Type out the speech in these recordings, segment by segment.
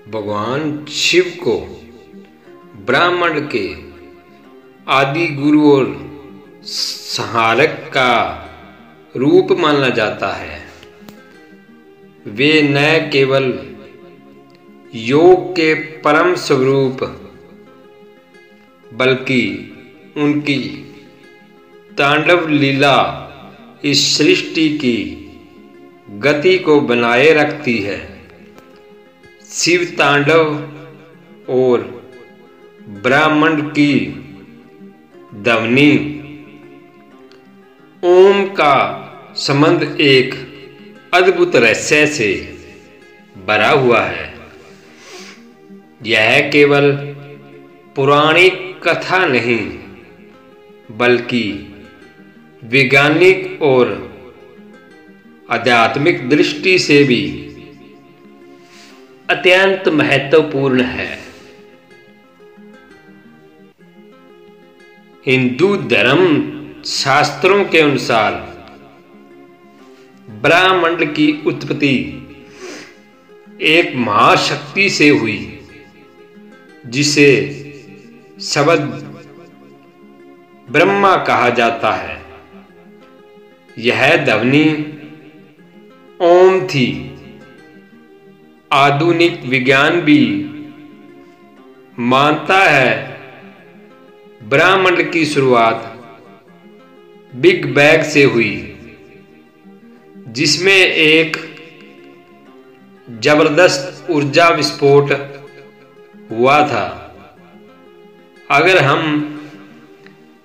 भगवान शिव को ब्रह्मांड के आदि गुरु और संहारक का रूप माना जाता है। वे न केवल योग के परम स्वरूप बल्कि उनकी तांडव लीला इस सृष्टि की गति को बनाए रखती है। शिव तांडव और ब्रह्मांड की ध्वनि ओम का संबंध एक अद्भुत रहस्य से भरा हुआ है। यह केवल पौराणिक कथा नहीं बल्कि वैज्ञानिक और आध्यात्मिक दृष्टि से भी अत्यंत महत्वपूर्ण है। हिंदू धर्म शास्त्रों के अनुसार ब्रह्मांड की उत्पत्ति एक महाशक्ति से हुई जिसे शब्द ब्रह्मा कहा जाता है। यह ध्वनि ओम थी। आधुनिक विज्ञान भी मानता है ब्रह्मांड की शुरुआत बिग बैंग से हुई, जिसमें एक जबरदस्त ऊर्जा विस्फोट हुआ था। अगर हम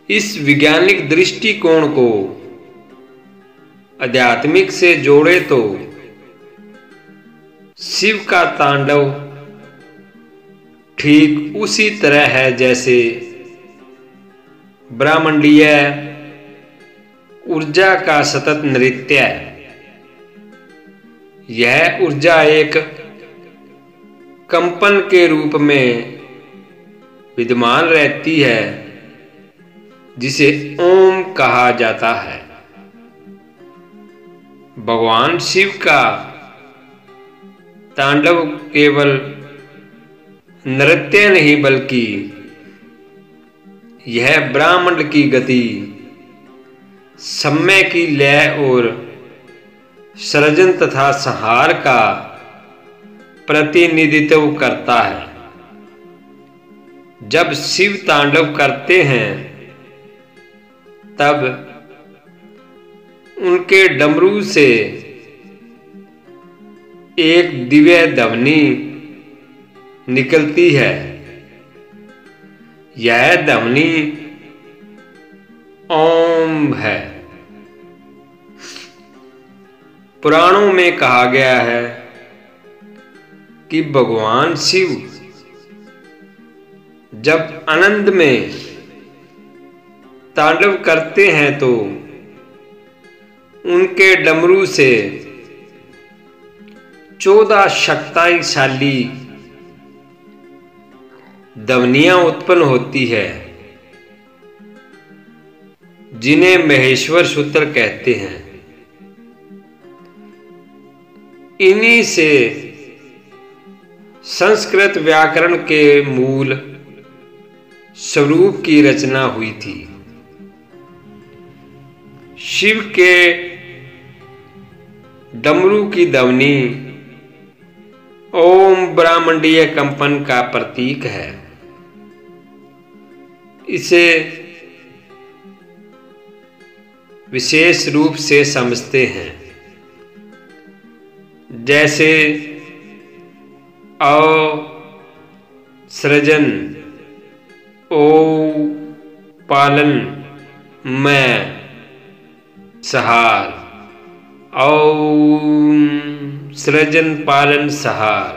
इस वैज्ञानिक दृष्टिकोण को आध्यात्मिक से जोड़े तो शिव का तांडव ठीक उसी तरह है जैसे ब्रह्मांडीय ऊर्जा का सतत नृत्य है। यह ऊर्जा एक कंपन के रूप में विद्यमान रहती है जिसे ओम कहा जाता है। भगवान शिव का तांडव केवल नृत्य नहीं बल्कि यह ब्रह्मांड की गति, समय की लय और सृजन तथा संहार का प्रतिनिधित्व करता है। जब शिव तांडव करते हैं तब उनके डमरू से एक दिव्य ध्वनि निकलती है। यह ध्वनि ओम है। पुराणों में कहा गया है कि भगवान शिव जब आनंद में तांडव करते हैं तो उनके डमरू से 14 शक्तिशाली ध्वनियां उत्पन्न होती है जिन्हें महेश्वर सूत्र कहते हैं। इन्हीं से संस्कृत व्याकरण के मूल स्वरूप की रचना हुई थी। शिव के डमरू की ध्वनि ओम ब्रह्मांडीय कंपन का प्रतीक है। इसे विशेष रूप से समझते हैं जैसे औ सृजन, ओ पालन, मैं संहार, ओम सृजन पालन संहार,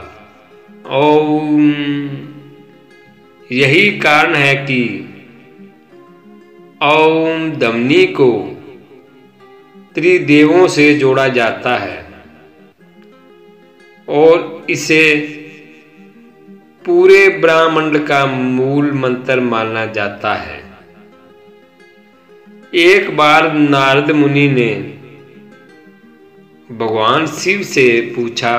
ओम। यही कारण है कि ओम ध्वनि को त्रिदेवों से जोड़ा जाता है और इसे पूरे ब्रह्मांड का मूल मंत्र माना जाता है। एक बार नारद मुनि ने भगवान शिव से पूछा,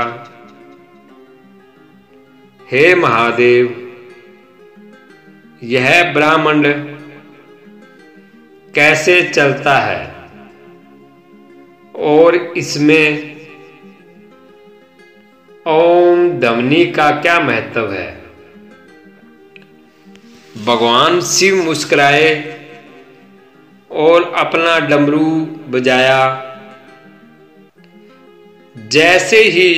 हे महादेव, यह ब्रह्मांड कैसे चलता है और इसमें ओम ध्वनि का क्या महत्व है। भगवान शिव मुस्कुराए और अपना डमरू बजाया। जैसे ही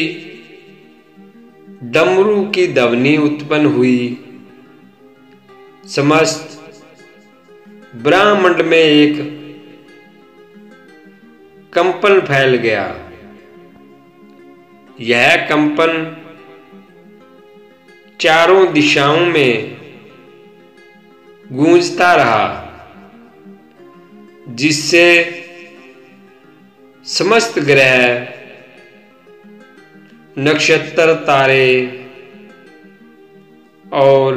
डमरू की ध्वनि उत्पन्न हुई, समस्त ब्रह्मांड में एक कंपन फैल गया। यह कंपन चारों दिशाओं में गूंजता रहा, जिससे समस्त ग्रह, नक्षत्र, तारे और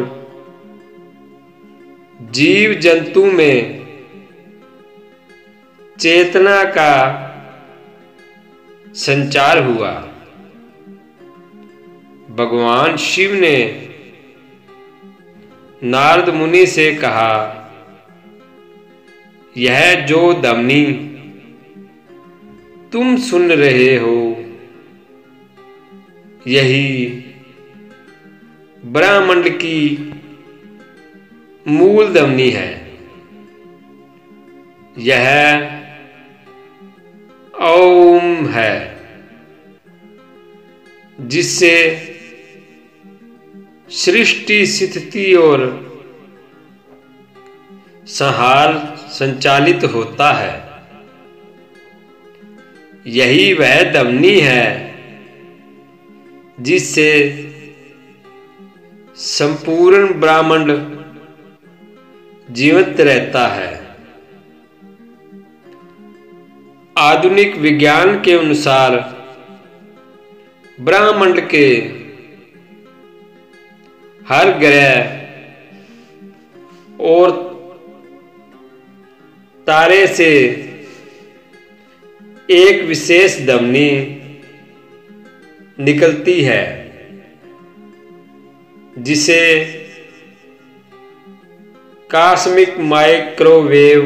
जीव जंतु में चेतना का संचार हुआ। भगवान शिव ने नारद मुनि से कहा, यह जो ध्वनि तुम सुन रहे हो, यही ब्रह्मांड की मूल ध्वनि है। यह ओम है, जिससे सृष्टि, स्थिति और संहार संचालित होता है। यही वह ध्वनि है जिससे संपूर्ण ब्रह्मांड जीवित रहता है। आधुनिक विज्ञान के अनुसार ब्रह्मांड के हर ग्रह और तारे से एक विशेष ध्वनि निकलती है, जिसे कॉस्मिक माइक्रोवेव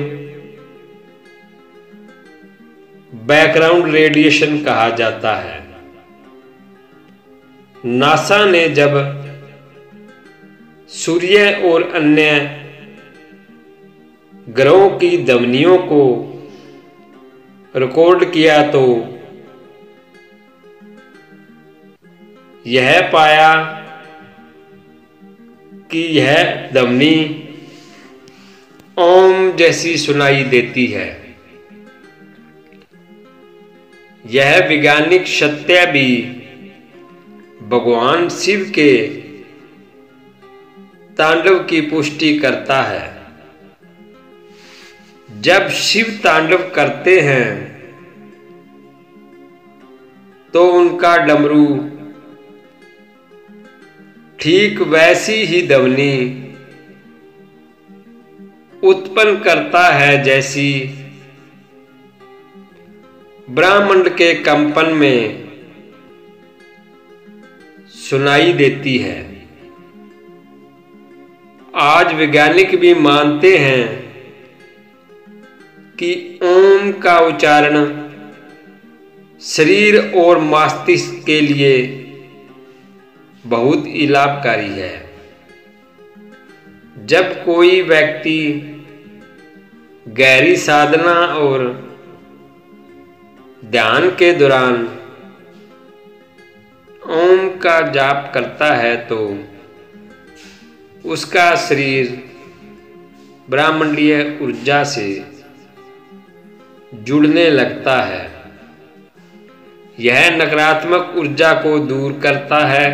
बैकग्राउंड रेडिएशन कहा जाता है। नासा ने जब सूर्य और अन्य ग्रहों की ध्वनियों को रिकॉर्ड किया तो यह पाया कि यह ध्वनि ओम जैसी सुनाई देती है। यह वैज्ञानिक सत्य भी भगवान शिव के तांडव की पुष्टि करता है। जब शिव तांडव करते हैं तो उनका डमरू ठीक वैसी ही ध्वनि उत्पन्न करता है जैसी ब्रह्मांड के कंपन में सुनाई देती है। आज वैज्ञानिक भी मानते हैं कि ओम का उच्चारण शरीर और मस्तिष्क के लिए बहुत ही लाभकारी है। जब कोई व्यक्ति गहरी साधना और ध्यान के दौरान ओम का जाप करता है तो उसका शरीर ब्रह्मांडीय ऊर्जा से जुड़ने लगता है। यह नकारात्मक ऊर्जा को दूर करता है,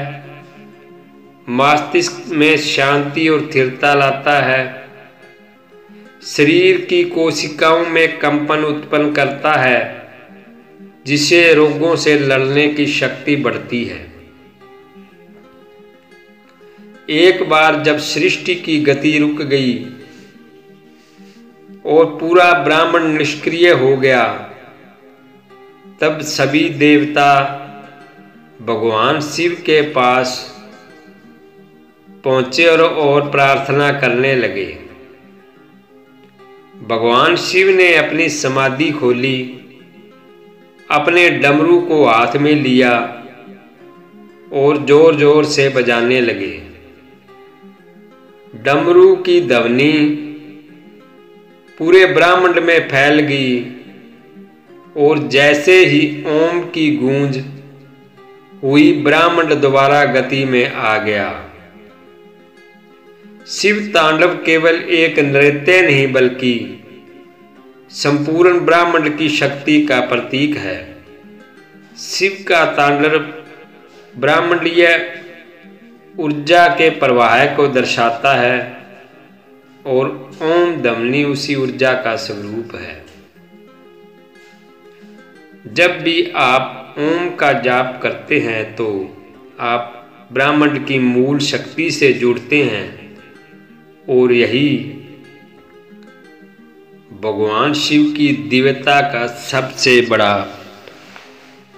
मस्तिष्क में शांति और स्थिरता लाता है, शरीर की कोशिकाओं में कंपन उत्पन्न करता है, जिससे रोगों से लड़ने की शक्ति बढ़ती है। एक बार जब सृष्टि की गति रुक गई और पूरा ब्रह्मांड निष्क्रिय हो गया, तब सभी देवता भगवान शिव के पास पहुंचे और प्रार्थना करने लगे। भगवान शिव ने अपनी समाधि खोली, अपने डमरू को हाथ में लिया और जोर जोर से बजाने लगे। डमरू की ध्वनि पूरे ब्रह्मांड में फैल गई और जैसे ही ओम की गूंज हुई, ब्रह्मांड दोबारा गति में आ गया। शिव तांडव केवल एक नृत्य नहीं बल्कि संपूर्ण ब्रह्मांड की शक्ति का प्रतीक है। शिव का तांडव ब्रह्मांडीय ऊर्जा के प्रवाह को दर्शाता है और ओम ध्वनि उसी ऊर्जा का स्वरूप है। जब भी आप ओम का जाप करते हैं तो आप ब्रह्मांड की मूल शक्ति से जुड़ते हैं और यही भगवान शिव की दिव्यता का सबसे बड़ा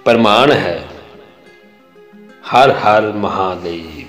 प्रमाण है। हर हर महादेव।